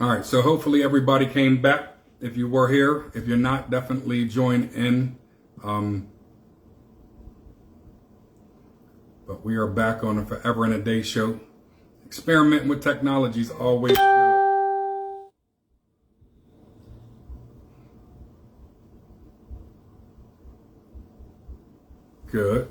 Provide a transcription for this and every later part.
All right, so hopefully everybody came back. If you were here, if you're not, definitely join in. Um, but we are back on a Forever and a Day show. Experimenting with technology is always good.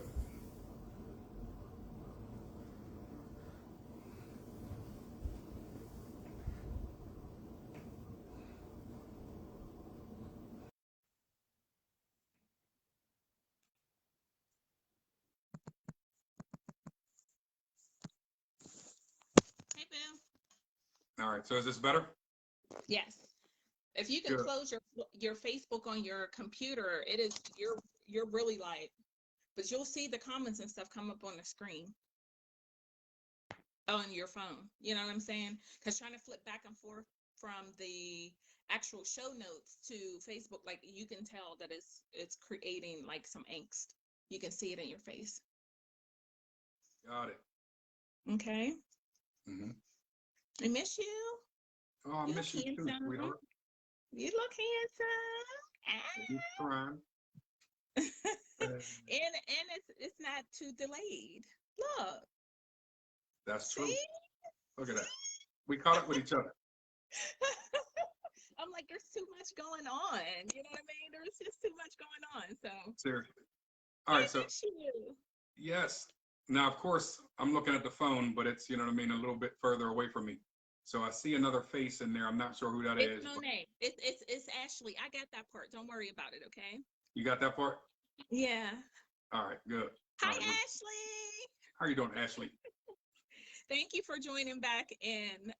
Hey, Boo. All right, so is this better? Yes. If you can Good. close your Facebook on your computer, it is you're really like, but you'll see the comments and stuff come up on the screen on your phone. You know what I'm saying? Because trying to flip back and forth from the actual show notes to Facebook, like you can tell that it's creating like some angst. You can see it in your face. Got it. Okay. Mm-hmm. I miss you. Oh, I You look miss you too, handsome. sweetheart. You look handsome. You trying? And it's not too delayed. Look, That's true. see? Look at that. We caught up with each other. I'm like, there's too much going on. You know what I mean? There's just too much going on. So Seriously. All I right, so miss you. yes. Now, of course, I'm looking at the phone, but it's, you know what I mean, a little bit further away from me. So I see another face in there. I'm not sure who that It's is, but Monet. It's Ashley. I got that part. Don't worry about it, okay? you got that part? Yeah. All right, good. All Hi, right. Ashley. How are you doing, Ashley? Thank you for joining back in.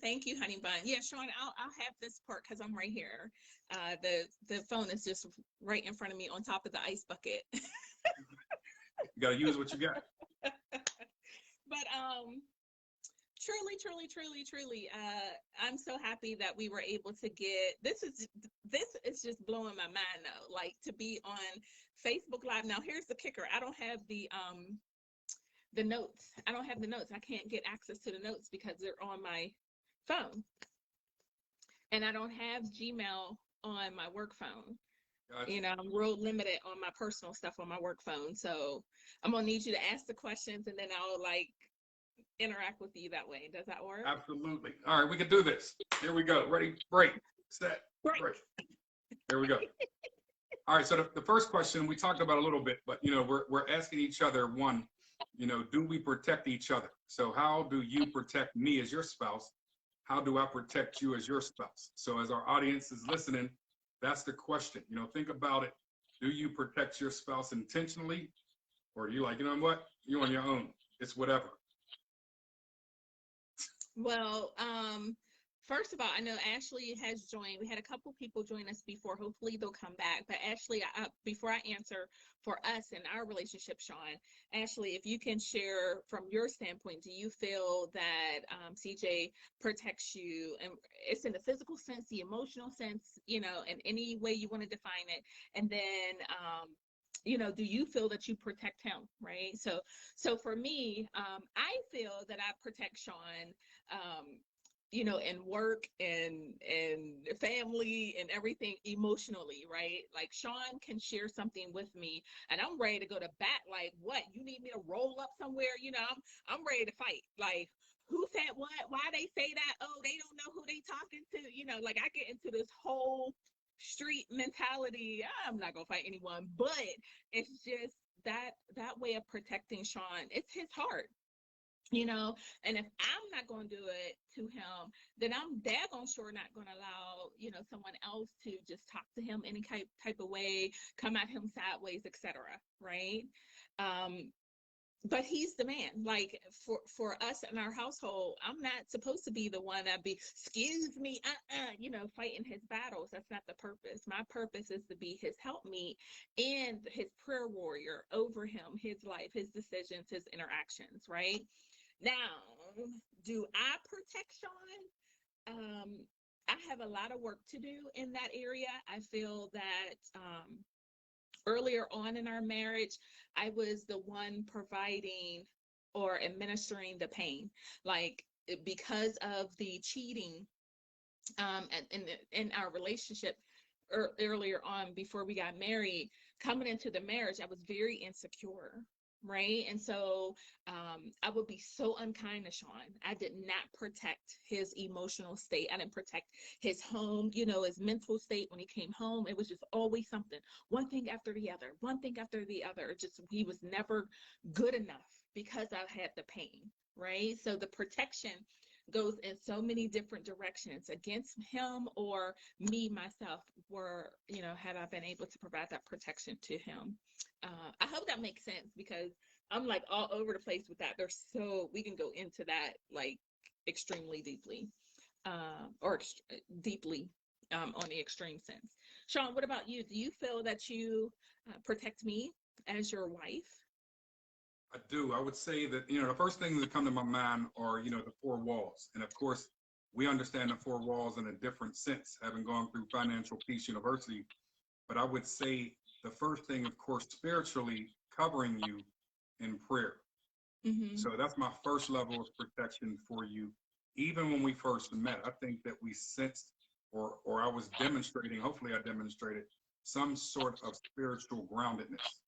Thank you, honey bun. Yeah, Sean, I'll have this part because I'm right here. The phone is just right in front of me on top of the ice bucket. You got to use what you got. But truly, I'm so happy that we were able to get this is just blowing my mind though. Like to be on Facebook Live. Now here's the kicker. I don't have the notes. I don't have the notes. I can't get access to the notes because they're on my phone. And I don't have Gmail on my work phone. Gotcha. You know, I'm real limited on my personal stuff on my work phone. So I'm gonna need you to ask the questions and then I'll like interact with you that way. Does that work? Absolutely. All right, we can do this. Here we go. Ready, break, set, Break. break. Here we go. All right, so the first question we talked about a little bit, but you know, we're asking each other one, you know, do we protect each other? So how do you protect me as your spouse? How do I protect you as your spouse? So as our audience is listening, that's the question. You know, think about it. Do you protect your spouse intentionally? Or are you like, you know what? You're on your own. It's whatever. Well, first of all, I know Ashley has joined. We had a couple people join us before. Hopefully they'll come back. But Ashley, before I answer for us and our relationship, Sean, Ashley, if you can share from your standpoint, do you feel that CJ protects you? And it's in the physical sense, the emotional sense, you know, in any way you want to define it. And then, you know, do you feel that you protect him, right? So for me, I feel that I protect Sean, um, you know, in work and family and everything emotionally, right? Like Sean can share something with me and I'm ready to go to bat. Like, what? You need me to roll up somewhere? You know, I'm ready to fight. Like, who said what? Why they say that? Oh, they don't know who they talking to. You know, like I get into this whole street mentality. I'm not gonna fight anyone, but it's just that way of protecting Sean. It's his heart, you know. And if I'm not going to do it to him, then I'm daggone sure not going to allow, you know, someone else to just talk to him any type of way, come at him sideways, etc. Right? Um, but he's the man. Like for us in our household, I'm not supposed to be the one that be, excuse me, you know, fighting his battles. That's not the purpose. My purpose is to be his helpmeet and his prayer warrior over him, his life, his decisions, his interactions, right? Now, do I protect Sean? I have a lot of work to do in that area. I feel that earlier on in our marriage, I was the one providing or administering the pain. Like because of the cheating in our relationship earlier on before we got married, coming into the marriage, I was very insecure. Right. And so I would be so unkind to Sean. I did not protect his emotional state. I didn't protect his home, his mental state when he came home. It was just always something, one thing after the other, one thing after the other. Just he was never good enough because I had the pain. Right. So the protection goes in so many different directions against him or me myself had I been able to provide that protection to him. I hope that makes sense because I'm like all over the place with that. We can go into that like extremely deeply deeply on the extreme sense. Sean, what about you? Do you feel that you protect me as your wife? I do. I would say that, the first things that come to my mind are, the four walls. And of course, we understand the four walls in a different sense, having gone through Financial Peace University. But I would say the first thing, of course, spiritually covering you in prayer. Mm-hmm. So that's my first level of protection for you. Even when we first met, I think that we sensed, or I was demonstrating, hopefully I demonstrated some sort of spiritual groundedness.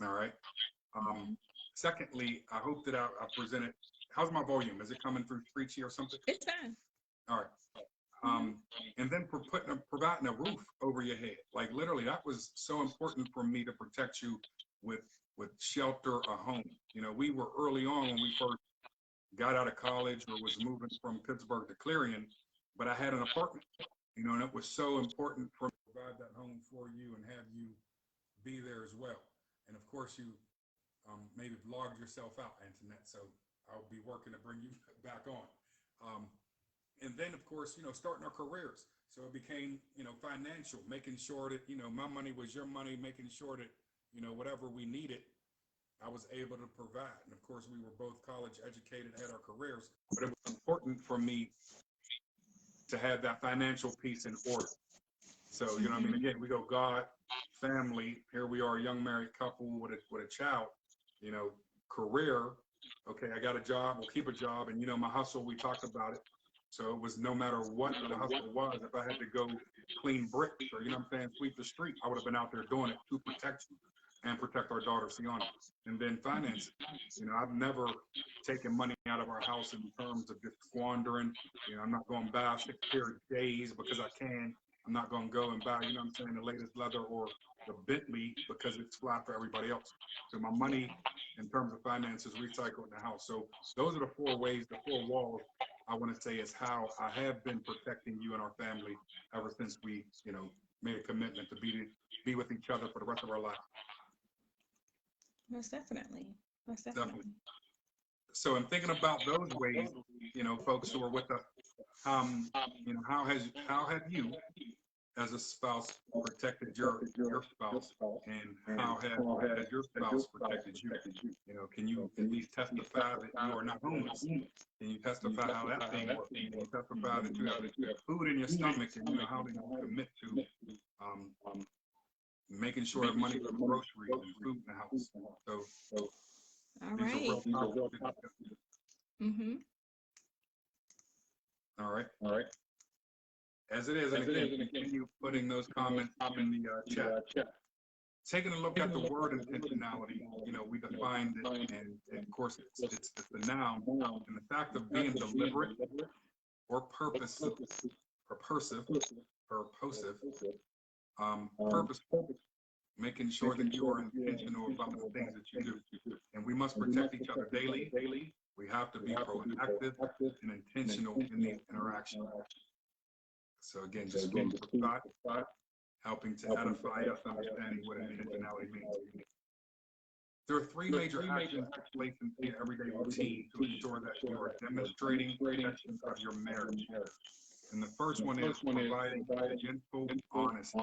All right. Secondly, I hope that I presented. How's my volume? Is it coming through screechy or something? It's fine. All right. And then providing a roof over your head. Like literally, that was so important for me to protect you with shelter, a home. We were early on when we first got out of college or was moving from Pittsburgh to Clarion, but I had an apartment, and it was so important for me to provide that home for you and have you be there as well. And of course, you maybe vlogged yourself out, Antoinette, so I'll be working to bring you back on. And then, of course, starting our careers. So it became, financial, making sure that, my money was your money, making sure that, whatever we needed, I was able to provide. And of course, we were both college educated, had our careers, but it was important for me to have that financial piece in order. So, again, we go God, family, here we are, a young married couple with a child, career. Okay, I got a job, we'll keep a job. And, my hustle, we talked about it. So it was no matter what the hustle was, if I had to go clean bricks or, sweep the street, I would have been out there doing it to protect you and protect our daughter, Sienna. And then finances. I've never taken money out of our house in terms of just squandering. I'm not going to buy a 6 pair of J's because I can. I'm not going to go and buy, the latest leather or the Bentley because it's flat for everybody else. So my money in terms of finances recycled in the house. So those are the 4 ways, the 4 walls I want to say is how I have been protecting you and our family ever since we, made a commitment to be with each other for the rest of our life. Most definitely. Most definitely. So in thinking about those ways, folks who are with us, how have you as a spouse protected your spouse, and how has your spouse protected you? Can you at least testify that you are not homeless? Can you testify how that thing works? Can you testify that you have food in your stomach, and how do you commit to making sure the money for groceries and food in the house? So all these right. are real topics. Mm-hmm. All right. As it is, and again, continue putting those comments in the chat. Taking a look at the word intentionality, we defined it, and of course, it's the noun, and the fact of being deliberate or purposive, making sure that you are intentional about the things that you do. And we must protect each other daily. We have to be proactive and intentional in these interactions. So again, just food for thought, helping to edify us, understanding what intentionality means. There are 3 major actions that take place in the everyday routine to ensure that you are demonstrating protection of your marriage. And the first one is providing gentle honesty.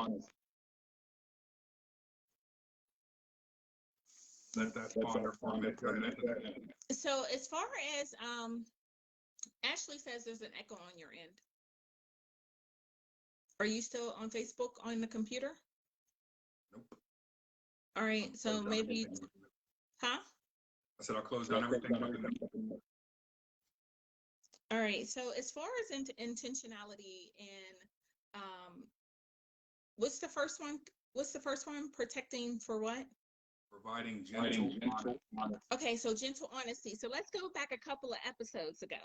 Let that ponder for a minute. Go ahead. So as far as Ashley says there's an echo on your end. Are you still on Facebook on the computer? Nope. All right, so maybe, huh? I said I'll close down everything. All right. So as far as intentionality and um, what's the first one? What's the first one? Protecting for what? Providing gentle honesty. Okay, so gentle honesty. So let's go back a couple of episodes ago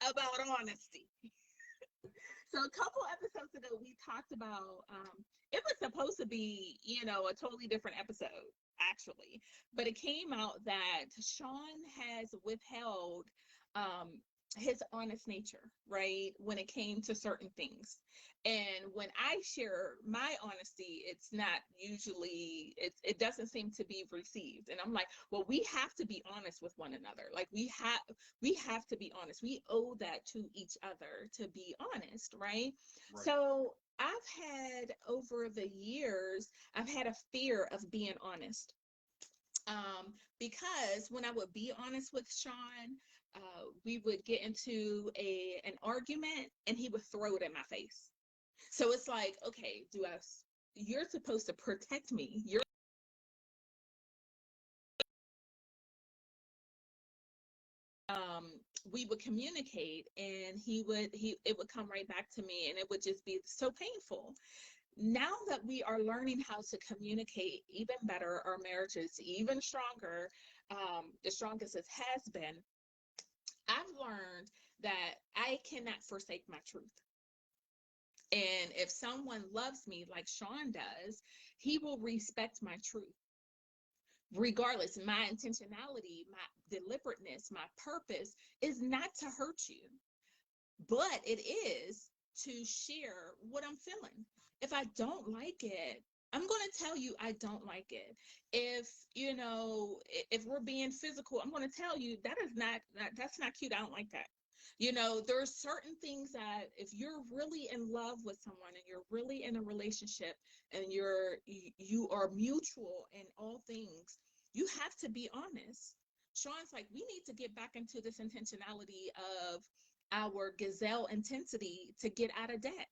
about honesty. So a couple episodes ago, we talked about it was supposed to be, a totally different episode, actually, but it came out that Sean has withheld um, his honest nature, right, when it came to certain things. And when I share my honesty, it's not usually, it doesn't seem to be received. And I'm like, well, we have to be honest with one another. Like we have to be honest. We owe that to each other to be honest, right? Right. So I've had over the years, I've had a fear of being honest. Because when I would be honest with Sean, we would get into an argument and he would throw it in my face. So it's like, okay, you're supposed to protect me. Um, we would communicate and it would come right back to me and it would just be so painful. Now that we are learning how to communicate even better, our marriage is even stronger, the strongest it has been. I've learned that I cannot forsake my truth. And if someone loves me like Sean does, he will respect my truth. Regardless, my intentionality, my deliberateness, my purpose is not to hurt you, but it is to share what I'm feeling. If I don't like it, I'm going to tell you I don't like it. If, if we're being physical, I'm going to tell you that's not cute. I don't like that. There's certain things that if you're really in love with someone and you're really in a relationship and you are mutual in all things, you have to be honest. Sean's like, we need to get back into this intentionality of our gazelle intensity to get out of debt.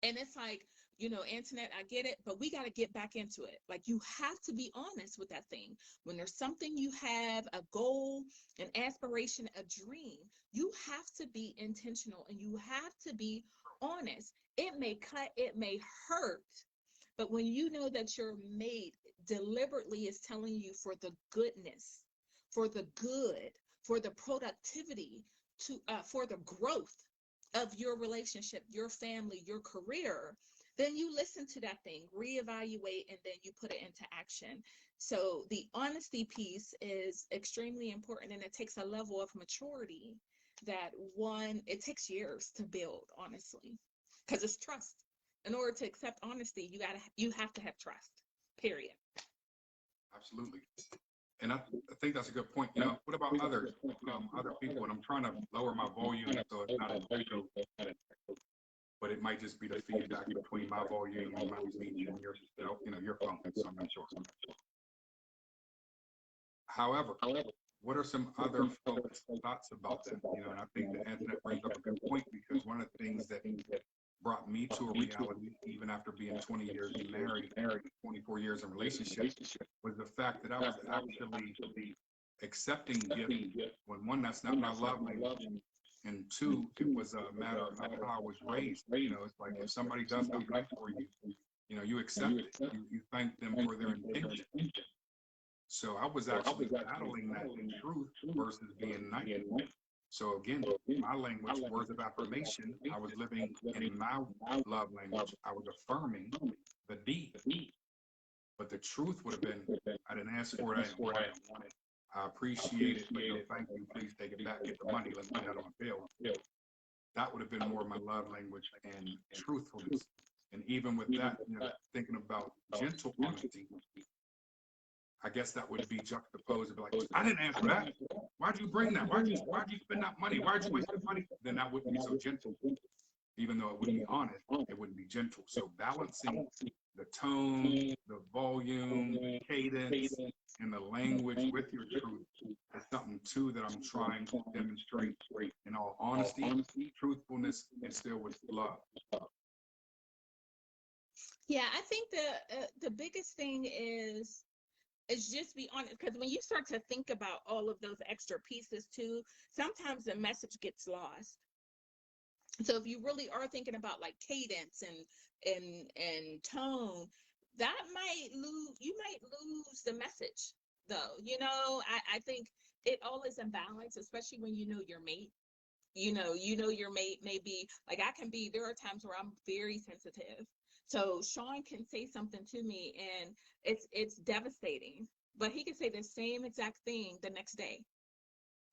And it's like, Antoinette, I get it, but we got to get back into it. Like, you have to be honest with that thing. When there's something you have, a goal, an aspiration, a dream, you have to be intentional and you have to be honest. It may cut, it may hurt, but when you know that your mate deliberately is telling you for the goodness, for the good, for the productivity, for the growth of your relationship, your family, your career, then you listen to that thing, reevaluate, and then you put it into action. So the honesty piece is extremely important, and it takes a level of maturity that it takes years to build, honestly, because it's trust. In order to accept honesty, you have to have trust, period. Absolutely. And I think that's a good point. What about others, other people? And I'm trying to lower my volume so it's not an echo, but it might just be the feedback between my volume and my speech and your phone. So I'm not sure. However, what are some other folks' thoughts about that? And I think that Antoinette brings up a good point, because one of the things that brought me to a reality, even after being 20 years married, 24 years in relationship, was the fact that I was actually accepting gifts when, one, that's not my love language, and two, it was a matter of how I was raised. It's like if somebody does something for you, you accept it. You thank them for their intention. So I was actually battling that in truth versus being nice. So again, my language, words of affirmation, I was living in my love language. I was affirming the deed. But the truth would have been, I didn't ask for it, I didn't want it. I appreciate it, but no thank you, please take it back, get the money, let's put that on a bill. That would have been more my love language and truthfulness. And even with that, thinking about gentle honesty, I guess that would be juxtaposed and be like, I didn't ask for that. Why'd you bring that? Why'd you spend that money? Why'd you waste the money? Then that wouldn't be so gentle. Even though it wouldn't be honest, it wouldn't be gentle. So balancing the tone, the volume, the cadence, and the language with your truth is something too that I'm trying to demonstrate in all honesty, truthfulness, and still with love. Yeah, I think the biggest thing is It's just be honest, because when you start to think about all of those extra pieces too, sometimes the message gets lost. So if you really are thinking about like cadence and tone, that might lose, you might lose the message though. I think it all is in balance, especially when you know your mate. You know your mate may be like, I can be, there are times where I'm very sensitive. So Sean can say something to me and it's devastating, but he can say the same exact thing the next day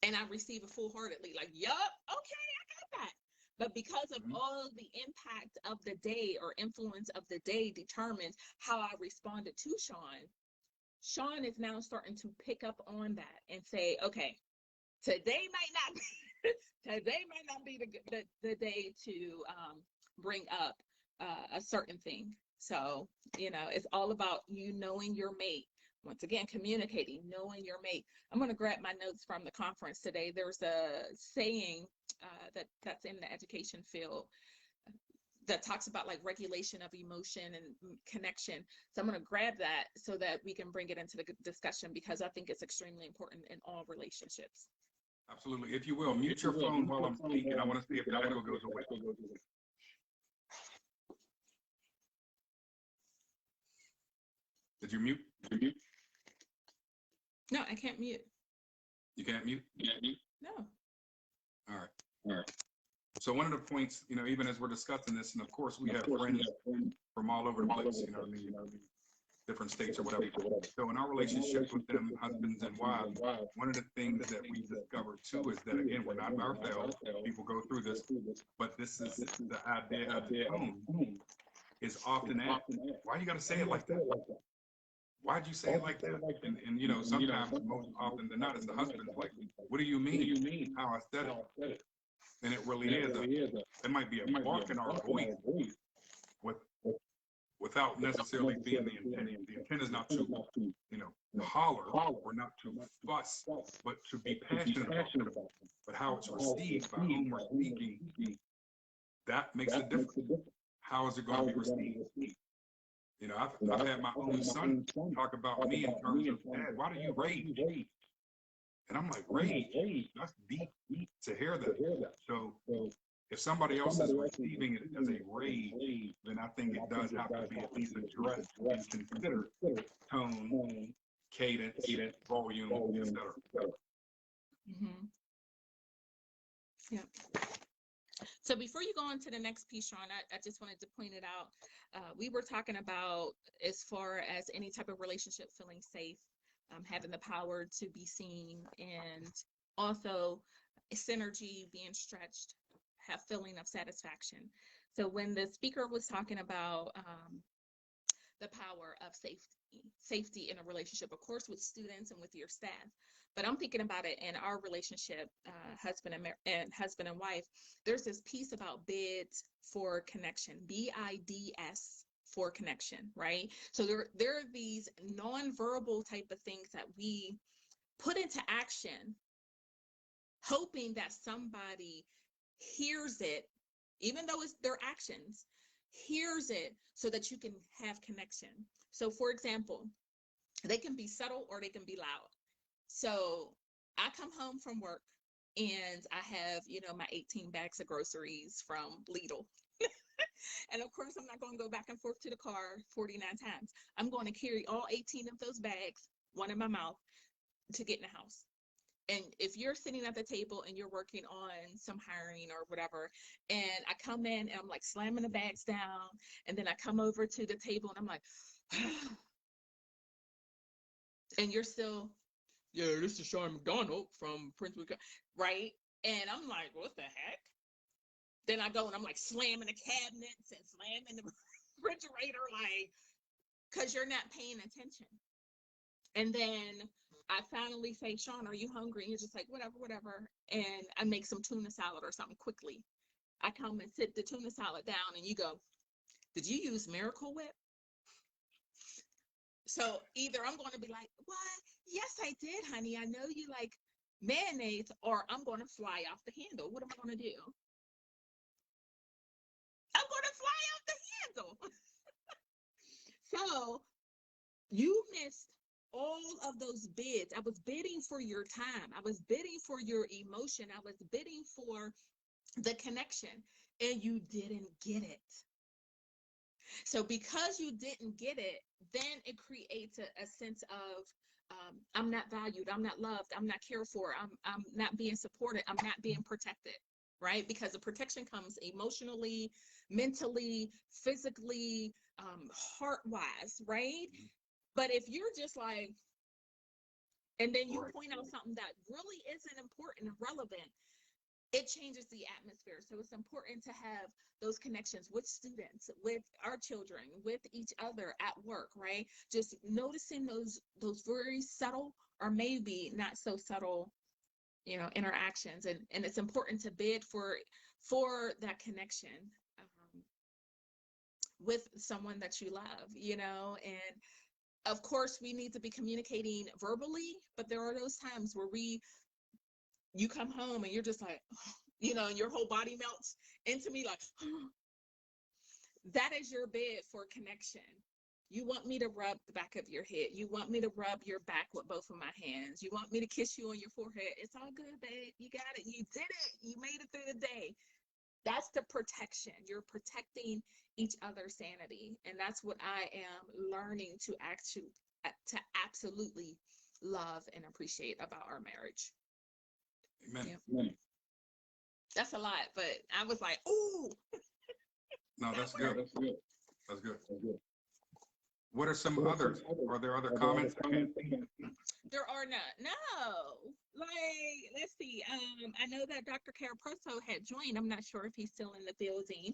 and I receive it full-heartedly, like, yup, okay, I got that. But because of all the impact of the day or influence of the day determines how I responded to Sean is now starting to pick up on that and say, okay, today might not be today might not be the day to bring up a certain thing. So it's all about you knowing your mate. Once again, communicating, knowing your mate. I'm going to grab my notes from the conference today. There's a saying that's in the education field that talks about like regulation of emotion and connection. So I'm going to grab that so that we can bring it into the discussion, because I think it's extremely important in all relationships. Absolutely. If you will, mute your phone while I'm speaking. I want to see if that echo goes away. Did you mute? No, I can't mute. You can't mute? No. All right. So one of the points, even as we're discussing this, and of course we have friends from all over the place, different states or whatever. So in our relationship with them, husbands and wives, one of the things that we discovered too is that, again, we're not ourselves. People go through this, but this is the idea of the tone is often asked, why you got to say it like that? Why'd you say it like that? And sometimes, most often than not, it's the husband's like, what do you mean? How I said it. And it really is. It might be a bark in our voice without necessarily being the intent. The intent is not to, holler or not to fuss, but to be passionate about it. But how it's received by whom we're speaking, that makes a difference. How is it going to be received? I've had my own son talk about me in terms of, Dad, why do you rage? And I'm like, rage? That's deep to hear that. So if somebody else is receiving it as a rage, then I think it does have to be at least addressed and considered tone, cadence, volume, etc. Mm-hmm. Yeah. So before you go on to the next piece, Sean, I just wanted to point it out. We were talking about, as far as any type of relationship, feeling safe, having the power to be seen, and also synergy, being stretched, have feeling of satisfaction. So when the speaker was talking about the power of safety in a relationship, of course, with students and with your staff, but I'm thinking about it in our relationship, husband and wife. There's this piece about bids for connection, BIDS for connection, right? So there are these nonverbal type of things that we put into action, hoping that somebody hears it, even though it's their actions, hears it so that you can have connection. So for example, they can be subtle or they can be loud. So I come home from work and I have, my 18 bags of groceries from Lidl. And of course, I'm not going to go back and forth to the car 49 times. I'm going to carry all 18 of those bags, one in my mouth, to get in the house. And if you're sitting at the table and you're working on some hiring or whatever, and I come in and I'm like slamming the bags down, and then I come over to the table and I'm like, and you're still, yeah, this is Sean McDonald from Prince William, right? And I'm like, what the heck? Then I go and I'm like slamming the cabinets and slamming the refrigerator, like, because you're not paying attention. And then I finally say, Sean, are you hungry? And you're just like, whatever. And I make some tuna salad or something quickly. I come and sit the tuna salad down and you go, did you use Miracle Whip? So either I'm going to be like, what? Yes, I did, honey. I know you like mayonnaise, or I'm going to fly off the handle. What am I going to do? I'm going to fly off the handle. So you missed all of those bids. I was bidding for your time. I was bidding for your emotion. I was bidding for the connection, and you didn't get it. So because you didn't get it, then it creates a sense of I'm not valued, I'm not loved, I'm not cared for, I'm not being supported, I'm not being protected, right? Because the protection comes emotionally, mentally, physically, heart-wise, right? But if you're just like, and then you point out something that really isn't important and relevant, it changes the atmosphere. So it's important to have those connections with students, with our children, with each other at work, right? Just noticing those very subtle or maybe not so subtle, interactions. And it's important to bid for that connection with someone that you love, and of course we need to be communicating verbally, but there are those times where you come home and you're just like, and your whole body melts into me like, that is your bid for connection. You want me to rub the back of your head. You want me to rub your back with both of my hands. You want me to kiss you on your forehead. It's all good, babe. You got it. You did it. You made it through the day. That's the protection. You're protecting each other's sanity. And that's what I am learning to absolutely love and appreciate about our marriage. Amen. Yeah. Amen. That's a lot, but I was like, ooh. No, that's good. That's good. That's good. What are some others? Are there other comments? There are none. No. Like, let's see. I know that Dr. Caraproso had joined. I'm not sure if he's still in the building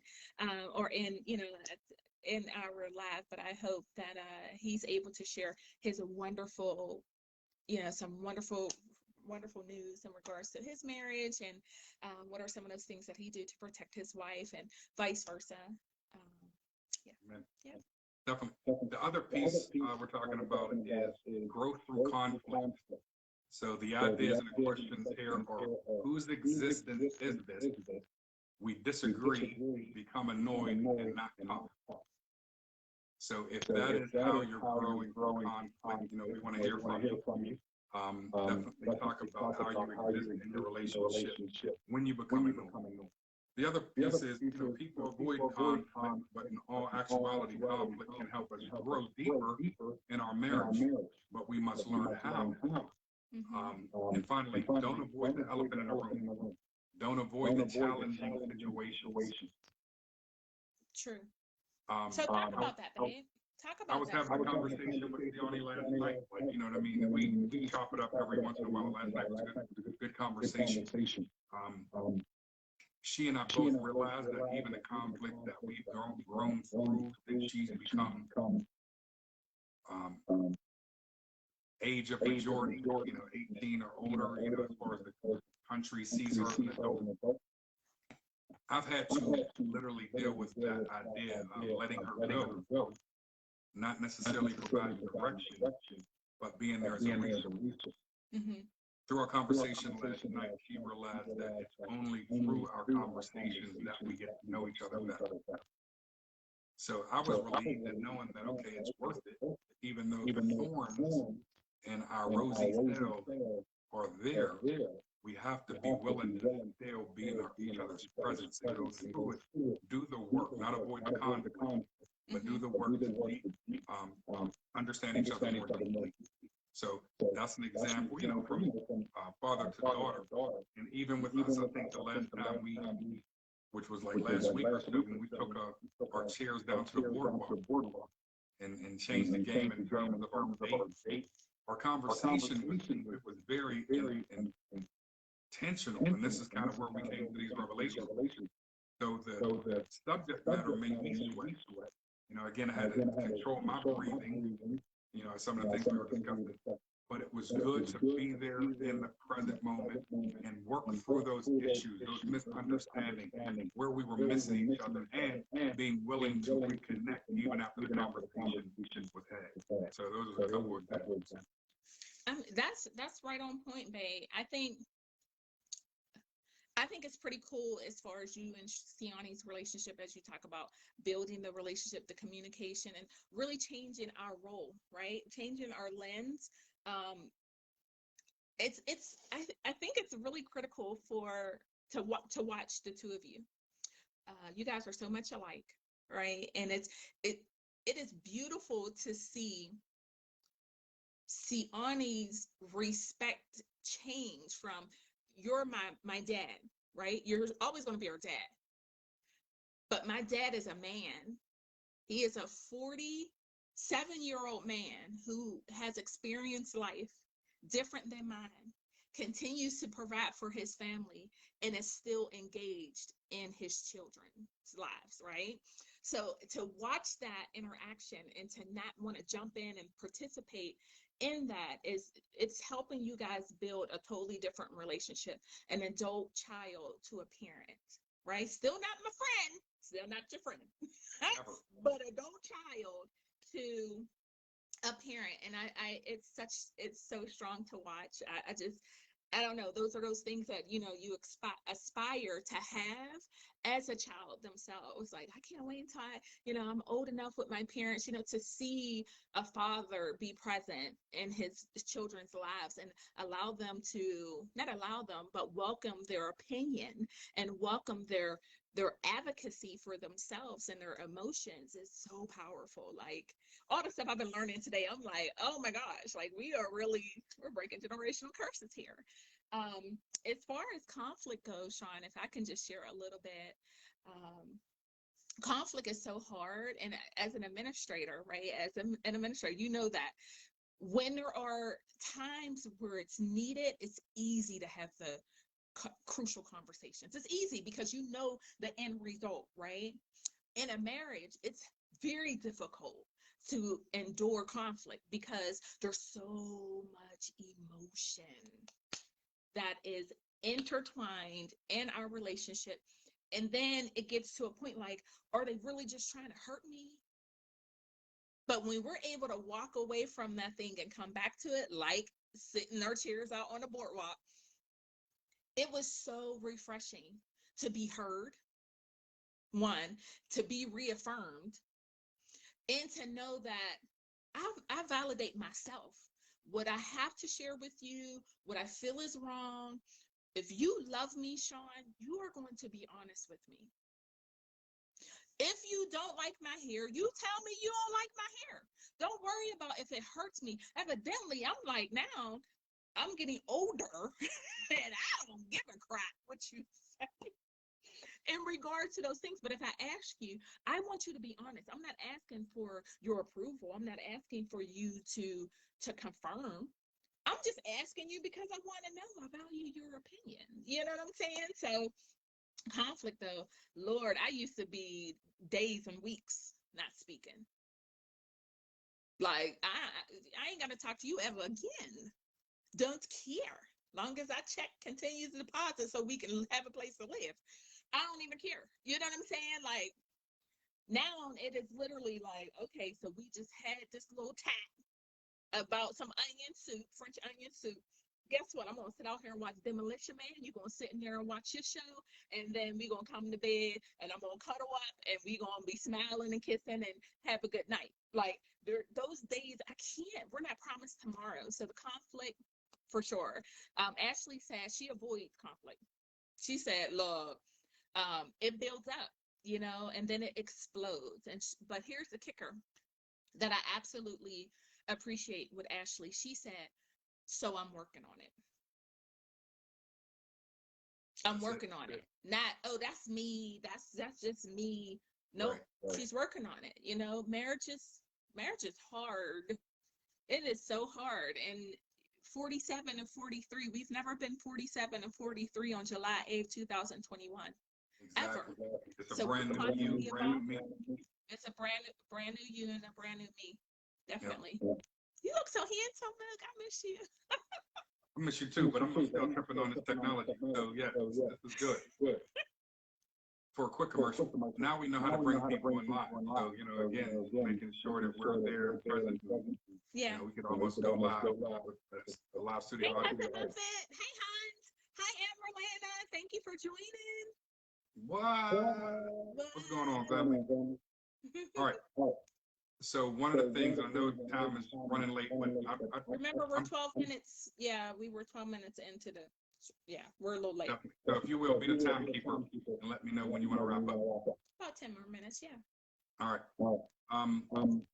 or in our live, but I hope that he's able to share his wonderful, some wonderful news in regards to his marriage and what are some of those things that he did to protect his wife and vice versa. Yeah. Definitely. The other piece we're talking about is growth through conflict. So the ideas and the questions here are, whose existence is this? We disagree, become annoyed, and not talk. So if that is how you're growing through conflict, we want to hear from you. Definitely talk about how you exist in your relationship when you become annoyed. The other piece is, people avoid conflict, but in all actuality, conflict can help us grow deeper in our marriage, but we must learn how. And finally, don't avoid the elephant in the room. Don't avoid the challenging situations. True. So talk about that, babe. Talk about that. I was having a conversation with Yanni last night, we chop it up every once in a while. Last night was a good conversation. She and I both realized that even the conflict that we've grown through, that she's become age of majority, 18 or older, as far as the country sees her as an adult. I've had to literally deal with that idea of letting her go, not necessarily providing direction, but being there as a resource. Through our conversation last night, she realized that it's only through our conversations that we get to know each other better. So I was relieved at knowing that, okay, it's worth it, even though the thorns and our rosy tail are there. We have to be willing to still be in each other's presence and go through it, do the work, not avoid the conflict, but do the work to understand each other more deeply. So that's an example, from father to daughter. And even with us, I think the last time which was like last week or so, when we took our chairs down to the boardwalk and changed the game in terms of our date, our conversation was very intentional. And this is kind of where we came to these revelations. So the subject matter made me sweat. Again, I had to control my breathing, some of the things we were discussing. But it was good to be there in the present moment and work through those issues, those misunderstandings, where we were missing each other, and being willing to reconnect even after the conversation was had. So those are a couple of examples. That's right on point, babe. I think I think it's pretty cool as far as you and Siani's relationship, as you talk about building the relationship, the communication, and really changing our role, right? Changing our lens. I think it's really critical to watch the two of you. You guys are so much alike, right? And it is beautiful to see Siani's respect change from you're my dad, right? You're always going to be our dad. But my dad is a man. He is a 47-year-old man who has experienced life different than mine, continues to provide for his family, and is still engaged in his children's lives, right? So to watch that interaction and to not want to jump in and participate in that it's helping you guys build a totally different relationship, an adult child to a parent, right? Still not my friend, still not your friend, but adult child to a parent. And it's so strong to watch. I don't know, those are those things that you aspire to have as a child themselves. Like, I can't wait until I'm old enough with my parents, to see a father be present in his children's lives and allow them to not allow them but welcome their opinion and welcome their advocacy for themselves and their emotions is so powerful. Like, all the stuff I've been learning today, I'm like, oh my gosh, like we're breaking generational curses here. As far as conflict goes, Sean, if I can just share a little bit, conflict is so hard. And as an administrator, right, an administrator, that when there are times where it's needed, it's easy to have the crucial conversations. It's easy because the end result, right? In a marriage, it's very difficult to endure conflict because there's so much emotion that is intertwined in our relationship. And then it gets to a point like, are they really just trying to hurt me? But when we're able to walk away from that thing and come back to it, like sitting our chairs out on the boardwalk, it was so refreshing to be heard, one, to be reaffirmed, and to know that I validate myself. What I have to share with you, what I feel is wrong. If you love me, Sean, you are going to be honest with me. If you don't like my hair, you tell me you don't like my hair. Don't worry about if it hurts me. Evidently, I'm like, now I'm getting older and I don't give a crap what you say in regard to those things. But if I ask you, I want you to be honest. I'm not asking for your approval. I'm not asking for you to confirm. I'm just asking you because I want to know. I value your opinion. You know what I'm saying? So conflict, though, Lord, I used to be days and weeks not speaking. Like, I ain't got to talk to you ever again. Don't care. Long as I check continues to deposit so we can have a place to live. I don't even care. You know what I'm saying? Like, now it is literally like, okay, so we just had this little chat about some onion soup, French onion soup. Guess what? I'm going to sit out here and watch Demolition Man. You're going to sit in there and watch your show. And then we're going to come to bed and I'm going to cuddle up and we're going to be smiling and kissing and have a good night. Like, those days, I can't. We're not promised tomorrow. So the conflict, for sure. Ashley said she avoids conflict. She said, look, it builds up, and then it explodes. But here's the kicker that I absolutely appreciate with Ashley. She said, so I'm working on it. I'm working on it. Not, oh, that's me. That's just me. No, nope. Right. She's working on it. Marriage is hard. It is so hard. And 47 and 43, we've never been 47 and 43 on July 8th, 2021. Exactly. Ever. It's a brand new you, brand new me. It's a brand new you and a brand new me. Definitely. Yep. You look so handsome, look. I miss you. I miss you too, but I'm still tripping on this technology. So yeah, this is good. For a quick commercial, now we know how to bring people in live. So, again, making sure that we're there present. Yeah. We could almost go live with a live studio. Hey, Hans. Hi, Amarlanda. Thank you for joining. What? What's going on, family? All right. So one of the things, I know time is running late, but Remember, we're 12 minutes. Yeah, we were 12 minutes into the, yeah, we're a little late. definitely. So if you will, be the timekeeper and let me know when you want to wrap up. About 10 more minutes, yeah. All right.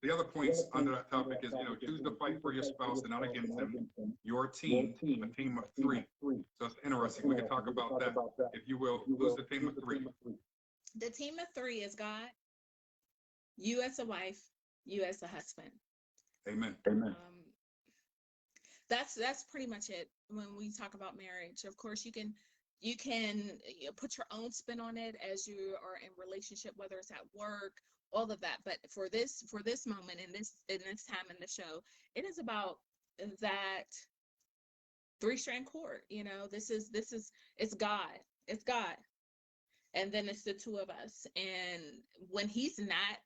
The other points under that topic is, choose to fight for your spouse and not against them. Your team, a team of three. So it's interesting. We can talk about that, if you will. Who's the team of three? The team of three is God, you as a wife, you as a husband. Amen. That's pretty much it when we talk about marriage. Of course, you can put your own spin on it as you are in relationship, whether it's at work, all of that. But for this moment in this time in the show, it is about that three-strand cord. This is it's God. It's God. And then it's the two of us. And when he's not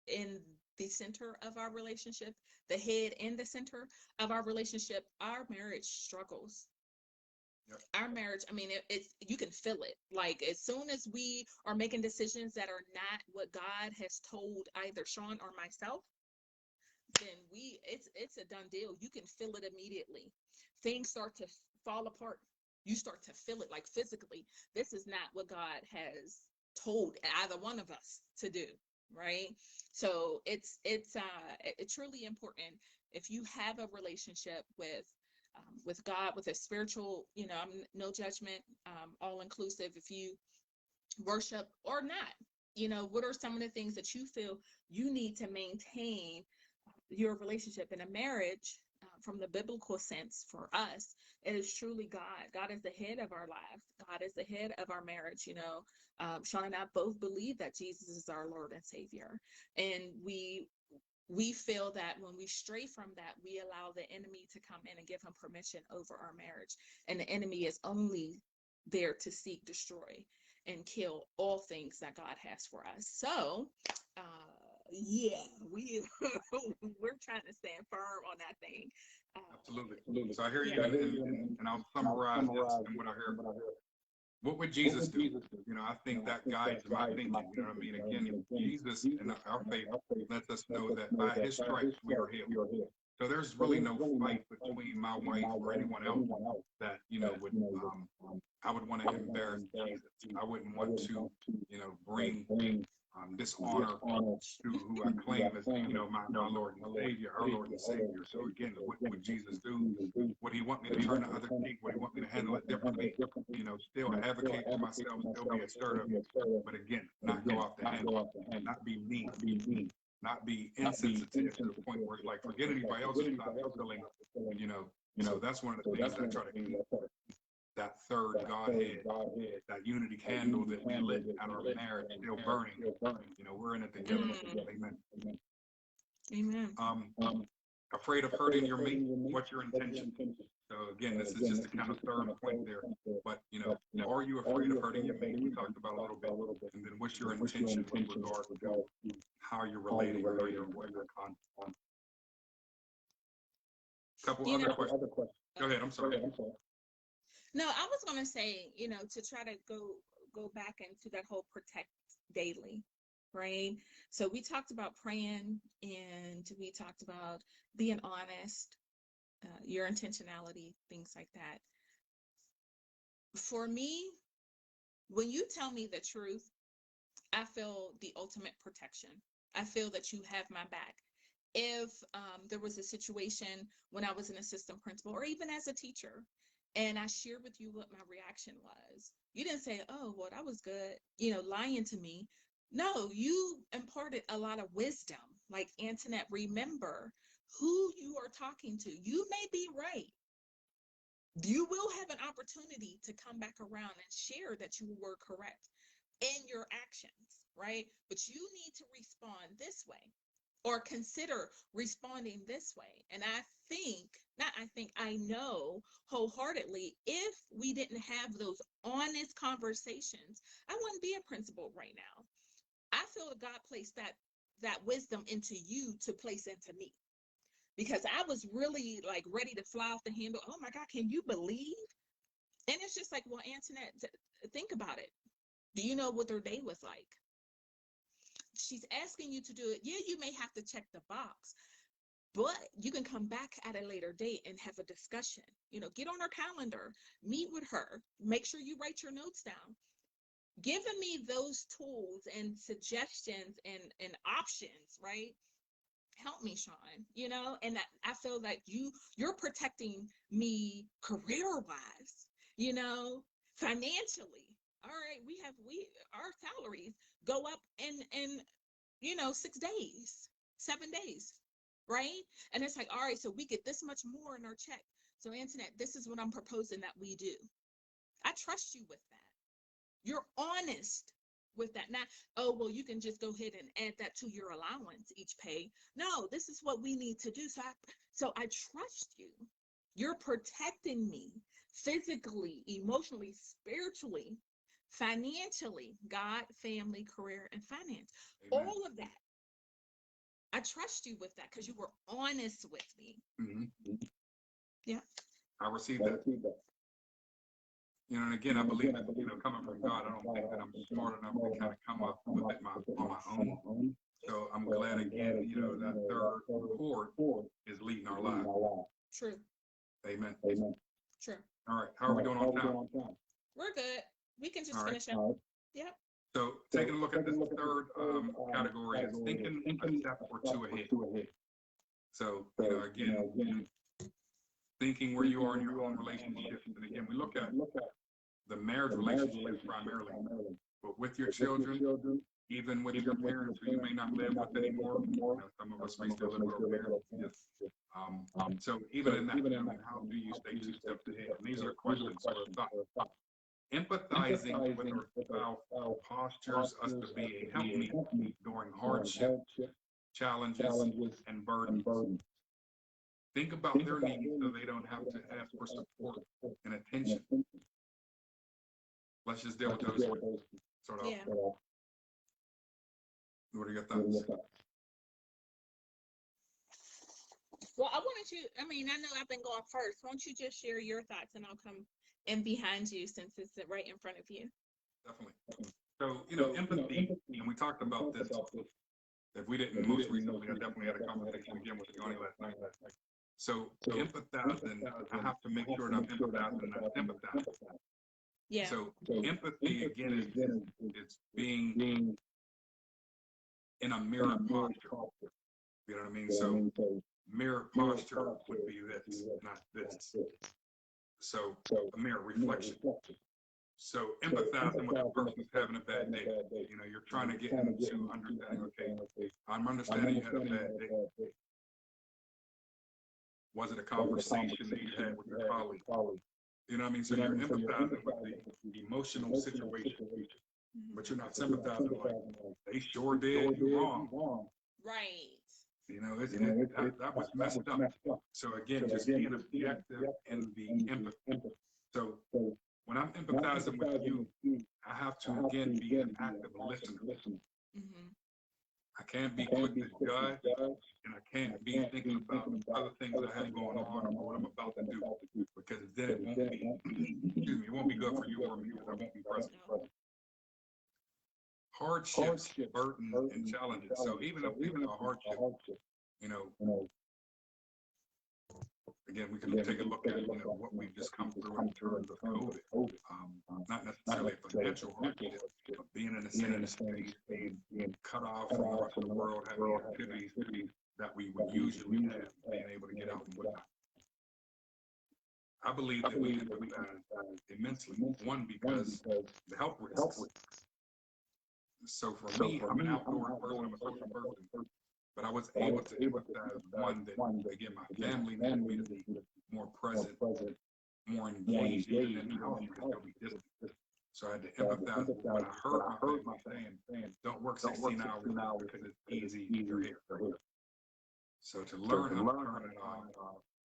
in the center of our relationship, the head and the center of our relationship, our marriage struggles. Yep. Our marriage, I mean, it's you can feel it. Like as soon as we are making decisions that are not what God has told either Sean or myself, then it's a done deal. You can feel it immediately. Things start to fall apart. You start to feel it, like physically. This is not what God has told either one of us to do, right? So it's truly important. If you have a relationship with God, with a spiritual, I'm no judgment, all inclusive. If you worship or not, what are some of the things that you feel you need to maintain your relationship in a marriage? From the biblical sense, for us, it is truly God. God is the head of our lives. God is the head of our marriage. Sean and I both believe that Jesus is our Lord and Savior, and we feel that when we stray from that, we allow the enemy to come in and give him permission over our marriage. And the enemy is only there to seek, destroy, and kill all things that God has for us. So, yeah, we're trying to stand firm on that thing. Absolutely. So I hear you, and I'll summarize this and what I heard. What would Jesus do? I think that guides my thinking. You know what I mean? Again, Jesus and our faith lets us know that by his stripes we are healed. So there's really no fight between my wife or anyone else that, would I would want to embarrass Jesus. I wouldn't want to, bring dishonor to who I claim as, my Lord and Savior, our Lord and Savior. So again, what would Jesus do? Would he want me to turn the other cheek? Would he want me to handle it differently? Still advocate for myself, still be assertive, but again, not go off the handle, not be mean, not be insensitive to the point where it's like, forget anybody else who's not fulfilling, so that's one of the things I try to keep. That third Godhead, that unity candle that we lit at our marriage, still burning. We're in it together. Amen. Afraid of hurting your mate. What's your intention? So again, this is just a kind of third point there. But are you afraid of hurting your mate? We talked about a little bit. And then what's your intention with regard to how you're relating or how you're avoiding conflict? Couple other questions. Go ahead. I'm sorry. No, I was going to say, to try to go back into that whole protect daily, right? So we talked about praying, and we talked about being honest, your intentionality, things like that. For me, when you tell me the truth, I feel the ultimate protection. I feel that you have my back. If there was a situation when I was an assistant principal or even as a teacher, and I shared with you what my reaction was, you didn't say, oh, well, that was good, lying to me. No, you imparted a lot of wisdom. Like, Antoinette, remember who you are talking to. You may be right. You will have an opportunity to come back around and share that you were correct in your actions, right? But you need to respond this way, or consider responding this way. And I know wholeheartedly, if we didn't have those honest conversations, I wouldn't be a principal right now. I feel that God placed that wisdom into you to place into me, because I was really like ready to fly off the handle. Oh my God, can you believe And it's just like, well, Antoinette, think about it. Do you know what their day was like? She's asking you to do it. Yeah, you may have to check the box, but you can come back at a later date and have a discussion. Get on her calendar, meet with her, make sure you write your notes down. Giving me those tools and suggestions and options, right? Help me, Sean, and I feel like you're protecting me career-wise, financially. All right, our salaries go up in 6 days, 7 days, right? And it's like, all right, so we get this much more in our check. So Antoinette, this is what I'm proposing that we do. I trust you with that. You're honest with that. Not, oh, well, you can just go ahead and add that to your allowance each pay. No, this is what we need to do. So I trust you. You're protecting me physically, emotionally, spiritually, financially, God, family, career, and finance. Amen. All of that. I trust you with that because you were honest with me. Mm-hmm. Yeah. I received that. And again, I believe that, coming from God, I don't think that I'm smart enough to kind of come up with it on my own. So I'm glad, again, that third report is leading our lives. True. Amen. True. All right. How are we doing on time? We're good. We can just finish up. Yep. So taking a look at this third category is thinking a step or two ahead. So, again, thinking where you are in your own relationships. And again, we look at the marriage relationship primarily, but with your children, even with your parents who you may not live with anymore. Some of us may still live with our parents. Yes. So even in that, how do you stay 2 steps ahead? And these are questions or thoughts. Empathizing with our spouse postures us to be a helpmeet during hardship, challenges, and burdens. Think about their needs so they don't have to ask for support and attention. Let's just deal with those sort of. Yeah. What are your thoughts? Well, I know I've been going first. Why don't you just share your thoughts and I'll come in behind you since it's right in front of you. Definitely. So, empathy, and we talked about this. If we didn't most recently, I definitely had a conversation again with Johnny last night. So empathizing, I have to make sure that I'm empathizing, not sympathizing. Yeah. So empathy, again, is being in a mirror posture. You know what I mean? So mirror posture would be this, not this. So a mirror reflection. So empathizing with the person who's having a bad day. You're trying to get into understanding, okay, I'm understanding you had a bad day. Was it a conversation that you had with your colleague? You know what I mean? So you're empathizing with the emotional situation, but you're not sympathizing like, they sure did you wrong. Right. That was messed up. So again, just being objective in the empathy. So when I'm empathizing with you, I have to, again, be an active listener. Mm-hmm. I can't be quick to judge, and I can't be thinking about other things I have going on or what I'm about to do, because then it won't be good for you or me, because I won't be present. Hardships, burdens, and challenges. So even if it's a hardship, again, we can take a look at what we've just come through in terms of COVID. Not necessarily a financial hardship, but being in a same space, being cut off from the rest of the world, having activities that we would usually have, being able to get out and whatnot. I believe that we empathize immensely. One, because the health risks. So for me, I'm an outdoor person, I'm a social person. But I was able to empathize, one, that, again, my family needed me to be more present, more engaged, even in the house, because they'll be distant. So I had to empathize when I heard my family saying, don't work 16 hours because it's easy, you're here. So to learn how to turn it on,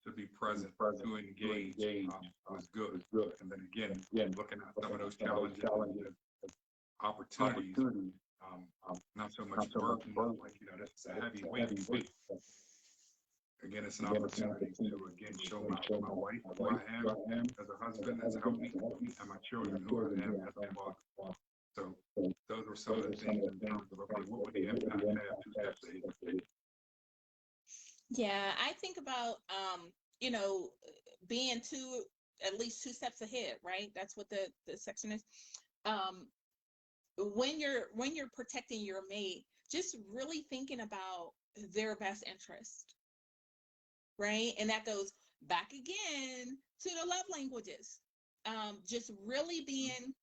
to be present, to engage, was good. And then again, looking at some of those challenges and opportunities, not so much burden, like, this is a heavy weight. Again, it's an opportunity to again show my wife who I am as a husband that's helped me, and my children who I am as a father. So those were some of the things in terms of, okay, what would the impact have 2 steps ahead? Yeah, I think about you know, being at least 2 steps ahead, right? That's what the section is. When you're protecting your mate, just really thinking about their best interest, right? And that goes back again to the love languages. Just really being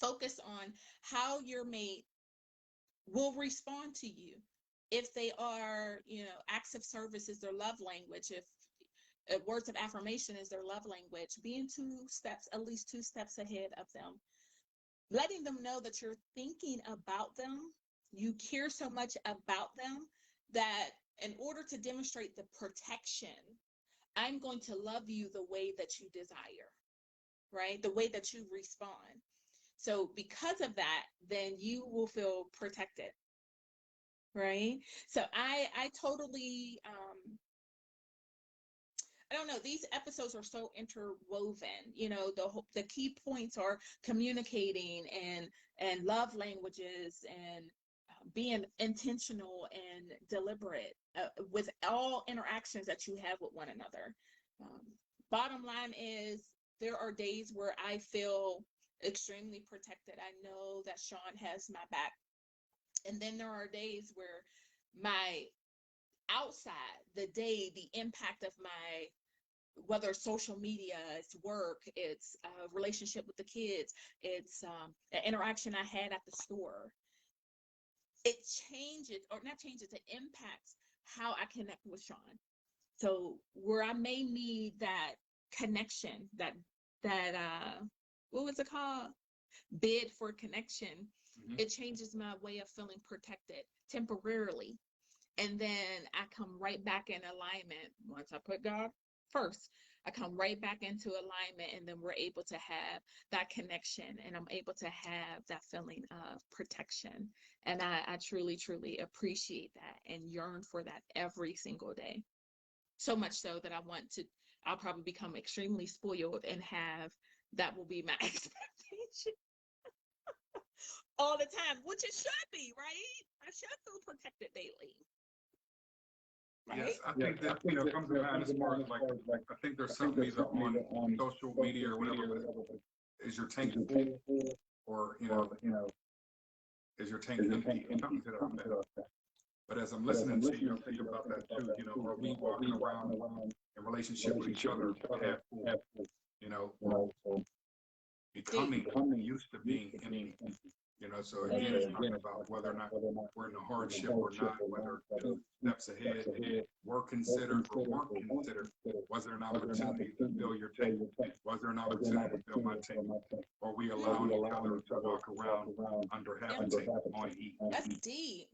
focused on how your mate will respond to you. If they are, you know, acts of service is their love language, if words of affirmation is their love language, being at least 2 steps ahead of them, letting them know that you're thinking about them, you care so much about them that in order to demonstrate the protection, I'm going to love you the way that you desire, right? The way that you respond. So because of that, then you will feel protected, right? So I totally, I don't know, these episodes are so interwoven. You know, the key points are communicating and love languages and being intentional and deliberate with all interactions that you have with one another. Bottom line is, there are days where I feel extremely protected. I know that Sean has my back. And then there are days where my outside, the impact of my, whether social media, it's work, it's a relationship with the kids, it's an interaction I had at the store, it changes, or not changes, it impacts how I connect with Sean. So where I may need that connection, that what was it called? Bid for connection. It changes my way of feeling protected temporarily. And then I come right back in alignment. Once I put God first, I come right back into alignment, and then we're able to have that connection, and I'm able to have that feeling of protection. And I truly, truly appreciate that and yearn for that every single day. So much so that I'll probably become extremely spoiled and that will be my expectation all the time, which it should be, right? I should feel protected daily. Right? Yes, I think that, you know, comes to mind as far as like, I think there's something either on social media or whatever, is your tank full, or, you know, is your tank empty, or something to that effect. But as I'm listening to you, think about that too. You know, are we walking around in relationship with each other half full? You know, or becoming used to being empty. You know, so again, it's talking about whether or not we're in a hardship or not, whether 2 steps ahead were considered or weren't considered. Was there an opportunity to fill your tank? Was there an opportunity to fill my tank? Or we allowing each other to walk around under half a tank on E? That's deep.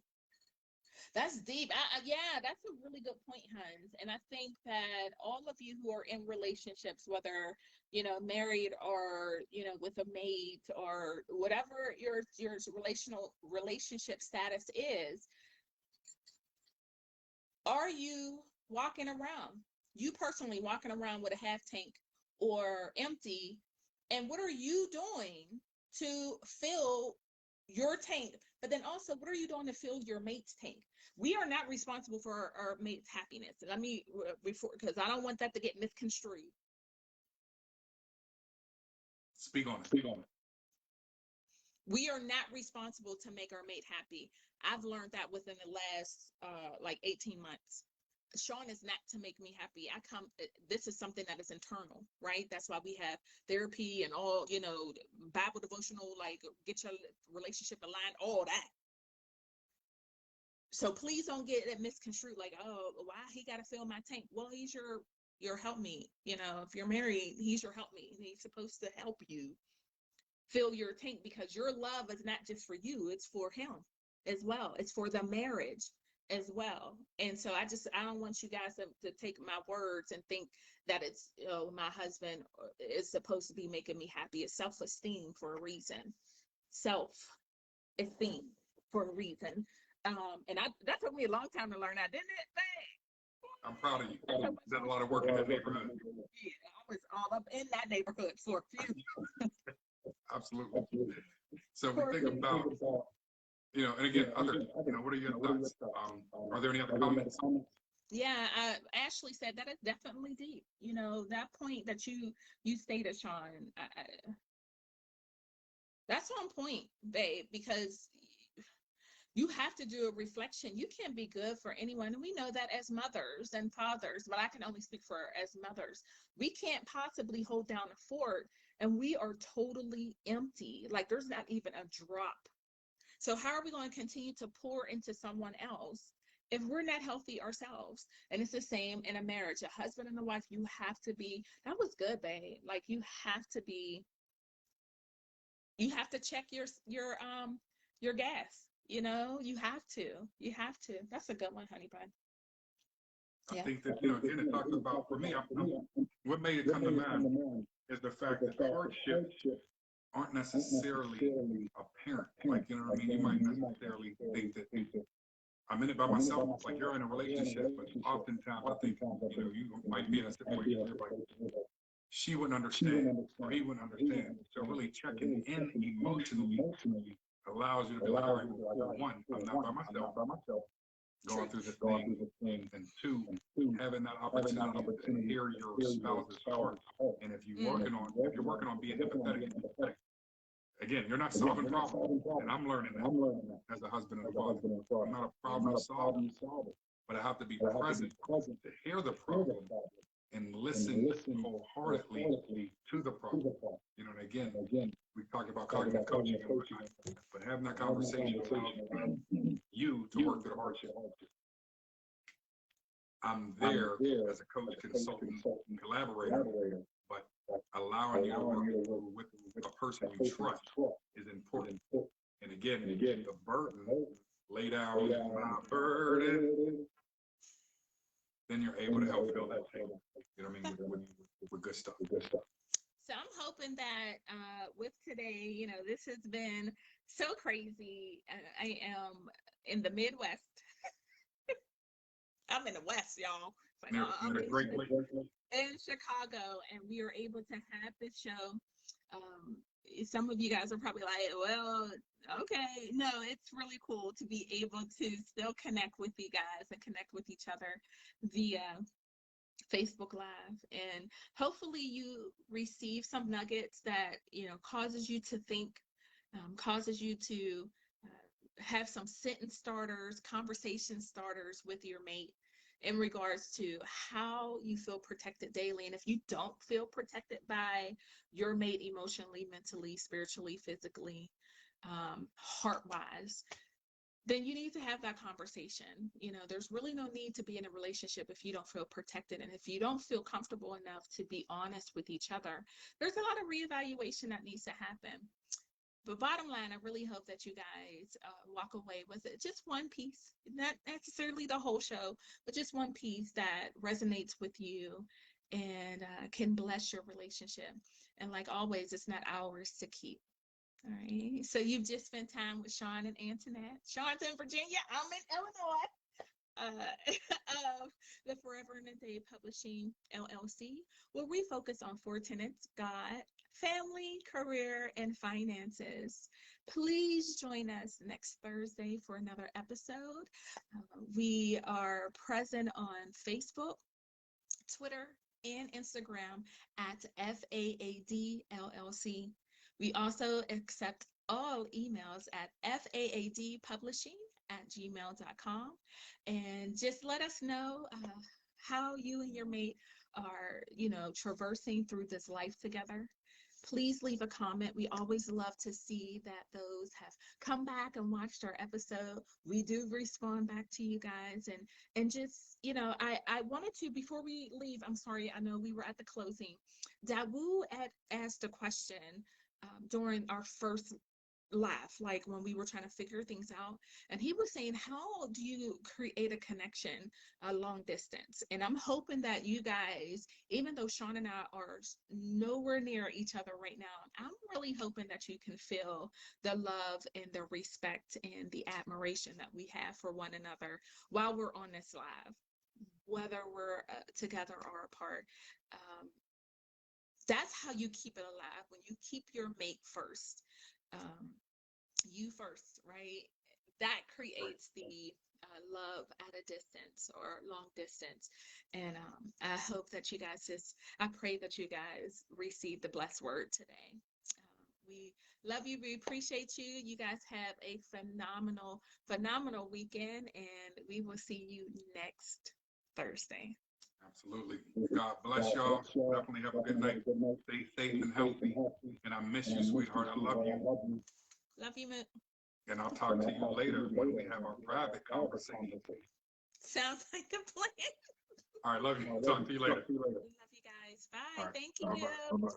That's deep. Yeah, that's a really good point, Hans. And I think that all of you who are in relationships, whether, you know, married or, you know, with a mate or whatever your relationship status is, are you walking around? You personally walking around with a half tank or empty? And what are you doing to fill your tank? But then also, what are you doing to fill your mate's tank? We are not responsible for our mate's happiness. Let me, because I don't want that to get misconstrued. Speak on it. We are not responsible to make our mate happy. I've learned that within the last like 18 months. Sean is not to make me happy. This is something that is internal, right? That's why we have therapy and all, you know, Bible devotional, like get your relationship aligned, all that. So please don't get it misconstrued, like, oh, why he got to fill my tank? Well, he's your helpmeet. You know, if you're married, he's your helpmeet. He's supposed to help you fill your tank, because your love is not just for you, it's for him as well. It's for the marriage as well. And so I don't want you guys to take my words and think that it's, you know, my husband is supposed to be making me happy. It's self-esteem for a reason. Self-esteem for a reason. And that took me a long time to learn that, didn't it? I'm proud of you. You did a lot of work in that neighborhood. Yeah, I was all up in that neighborhood for a few. Absolutely. So we think about, and again, other, what are your thoughts? Are there any other comments? Yeah, Ashley said that is definitely deep. That point that you stated, Sean, that's on point, babe, because you have to do a reflection. You can't be good for anyone. And we know that as mothers and fathers, but I can only speak for as mothers. We can't possibly hold down a fort and we are totally empty. Like there's not even a drop. So how are we going to continue to pour into someone else if we're not healthy ourselves? And it's the same in a marriage, a husband and a wife. You have to be, that was good, babe. Like you have to check your gas. You have to. That's a good one, honey bun. I think that, again, it talks about, for me, what made it come to mind is the fact that hardships aren't necessarily apparent. Like, you know what I mean? You might necessarily think that I'm in it by myself, like you're in a relationship, but oftentimes I think, you might be in a situation where like, she wouldn't understand or he wouldn't understand. So really checking in emotionally allows you to be like, all right, well, one, I'm not by myself, going through this thing, and two, having that opportunity to hear your spouse's heart. And if you're working on being empathetic, again, you're not solving problems, and I'm learning that as a husband and a father. I'm not a problem solver, but I have to be present to hear the problem and listen wholeheartedly to the problem. And again, we talked about cognitive coaching and whatnot, but having that conversation allows you to work through the hardship. I'm there as a coach, consultant, collaborator, but allowing you to work with a person you trust is important. And again, the burden, lay down my burden, then you're able to help fill that tank. You know what I mean? With good stuff. So I'm hoping that with today, this has been so crazy. I am in the Midwest. I'm in the West, y'all. I'm in Chicago, and we are able to have this show. Some of you guys are probably like, well, okay. No, it's really cool to be able to still connect with you guys and connect with each other via Facebook Live. And hopefully you receive some nuggets that, causes you to think, causes you to have some sentence starters, conversation starters with your mate in regards to how you feel protected daily. And if you don't feel protected by your mate emotionally, mentally, spiritually, physically, heart-wise, then you need to have that conversation. There's really no need to be in a relationship if you don't feel protected. And if you don't feel comfortable enough to be honest with each other, there's a lot of reevaluation that needs to happen. But bottom line, I really hope that you guys walk away with it. Just one piece, not necessarily the whole show, but just one piece that resonates with you and can bless your relationship. And like always, it's not ours to keep. All right. So you've just spent time with Sean and Antoinette. Sean's in Virginia. I'm in Illinois. Of the Forever and a Day Publishing LLC, where we focus on 4 tenets: God, family, career, and finances. Please join us next Thursday for another episode. We are present on Facebook, Twitter, and Instagram at FAAD LLC. We also accept all emails at faadpublishing@gmail.com. And just let us know how you and your mate are, traversing through this life together. Please leave a comment. We always love to see that those have come back and watched our episode. We do respond back to you guys. And just, I wanted to, before we leave, I'm sorry, I know we were at the closing. Dawu had asked a question during our first live, like when we were trying to figure things out, and he was saying, how do you create a connection long distance? And I'm hoping that you guys, even though Sean and I are nowhere near each other right now, I'm really hoping that you can feel the love and the respect and the admiration that we have for one another while we're on this live. whether we're together or apart. That's how you keep it alive. When you keep your mate first, you first, right? That creates the love at a distance or long distance. And I hope that you guys I pray that you guys receive the blessed word today. We love you. We appreciate you. You guys have a phenomenal weekend, and we will see you next Thursday. Absolutely. God bless y'all. Definitely have a good night. Stay safe and healthy. And I miss you, sweetheart. I love you. Love you, Moot. And I'll talk to you later when we have our private conversation. Sounds like a plan. All right, love you. Talk to you later. Love you guys. Bye. Right. Thank you. Bye-bye. Bye-bye.